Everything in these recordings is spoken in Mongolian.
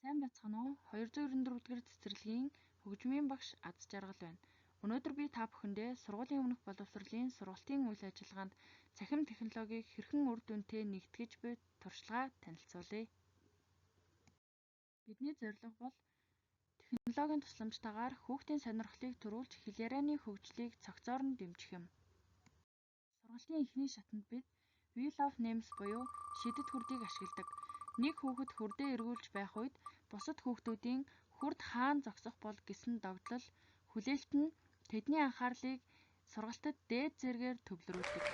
Сайн бацхан уу? 294-р цэцэрлэгийн хөгжмийн багш Аз Жаргал байна. Өнөөдөр би та бүхэндээ сургуулийн өмнөх боловсролын сургалтын үйл ажиллагаанд цахим технологиг хэрхэн үр дүнтэй нэгтгэж буй туршлагаа танилцуулъя. Бидний зорилго бол технологийн тусламжтайгаар хүүхдийн сонирхлыг төрүүлж хэл ярианы хөгжлийг цогцоор нь дэмжих юм. Сургалтын эхний шатанд бид Wheel of Names буюу шидэт хүрдийг ашигладаг. Нэг хүүхэд хүрдээ эргүүлж байх үед бусад хүүхдүүдийн хүрд хаана зогсох бол гэсэн догдлол хүлээлт нь тэдний анхаарлыг сургалтад дээд зэргээр төвлөрүүлдэг.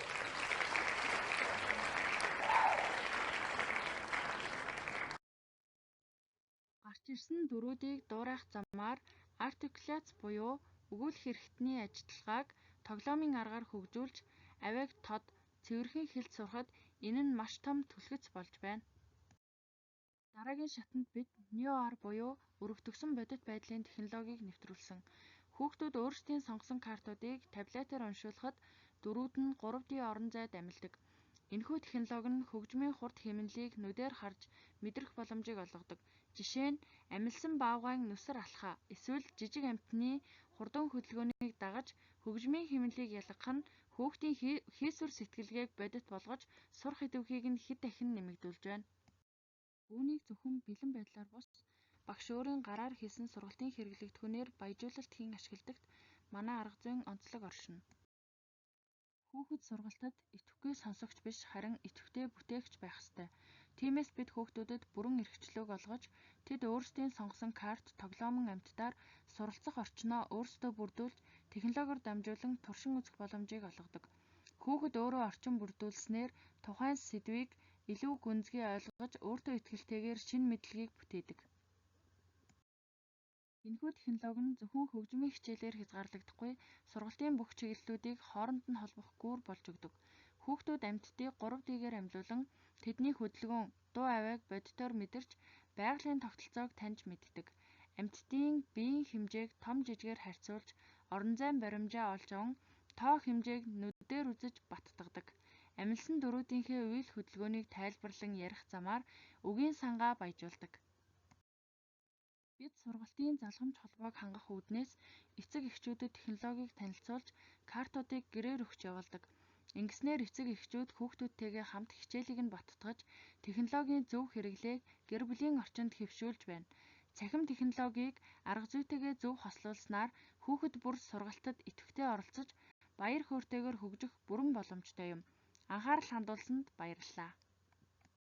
Гарч ирсэн дөрүүдийг дуурайх замаар артикуляц буюу өгүүлэх эрхтний ажиллагааг тоглоомын аргаар хөгжүүлж авиаг тод цэвэрхэн хэлж сурахад энэ нь маш том түлхэц болж байна. Дараагийн шатанд бид NeoR буюу өргөтгсөн бодит байдлын технологиг нэвтрүүлсэн. Хүүхдүүд өөрсдийн сонгосон картуудыг таблетаар уншуулахад дөрүүд нь 3D орон зайд амилдаг. Энэхүү технологи нь хөгжмийн хурд хэмнэлийг нүдээр харж мэдрэх боломжийг олгодог. Жишээ нь амилсан баавгайн нүсэр алхаа эсвэл жижиг амьтны хурдан хөдөлгөөнийг дагаж хөгжмийн хэмнэлийг ялгах нь хүүхдийн хийсвэр сэтгэлгээг бодит болгож сурах идэвхийг нь хэд дахин нэмэгдүүлж байна. Үүнийг зөвхөн бэлэн байдлаар бус багш өөрийн гараар хийсэн сургалтын хэрэглэгдэхүүнээр баяжуулалт хийн ашигладагт манай арга зүйн онцлог оршино. Хүүхэд сургалтад идэвхгүй сонсогч биш харин идэвхтэй бүтээгч байх ёстой. Тиймээс бид хүүхдүүдэд бүрэн эрхчлөөг олгож тэд өөрсдийн сонгосон карт, тоглоомын амьтдаар суралцах орчноо өөрсдөө бүрдүүлж технологиор дамжуулан туршин үзэх боломжийг олгодог. Хүүхэд өөрөө орчин бүрдүүлснээр тухайн сэдвийг илүү гүнзгий ойлгож өөртөө итгэлтэйгээр шинэ мэдлэгийг бүтээдэг. Энэхүү технологи нь зөвхөн хөгжмийн хичээлээр хязгаарлагдахгүй сургалтын бүх чиглэлүүдийг хооронд нь холбох гүүр болж өгдөг. Хүүхдүүд амьтдыг 3D-гээр амилуулан тэдний хөдөлгөөн, дуу авиаг бодитоор мэдэрч байгалийн тогтолцоог таньж мэддэг. Амьтдын биеийн хэмжээг том жижигээр харьцуулж орон зайн баримжаа олж аван тоо хэмжээг нүдээр үзэж баттгадаг. Амилсан дөрүүдийнхээ үйл хөдөлгөөнийг тайлбарлан ярих замаар үгийн сангаа баяжуулдаг. Бид сургалтын залгамж холбоог хангах үүднээс эцэг эхчүүдэд технологиг танилцуулж картуудыг гэрээр өгч явуулдаг. Ингэснээр эцэг эхчүүд хүүхдүүдтэйгээ хамт хичээлийг нь баттгаж технологийн зөв хэрэглээг гэр бүлийн орчинд хэвшүүлж байна. Цахим технологиг арга зүйтэйгээ зөв хослуулснаар хүүхэд бүр сургалтад идэвхтэй оролцож баяр хөөртэйгээр хөгжих бүрэн боломжтой юм. Анхаарал хандуулсанд баярлалаа.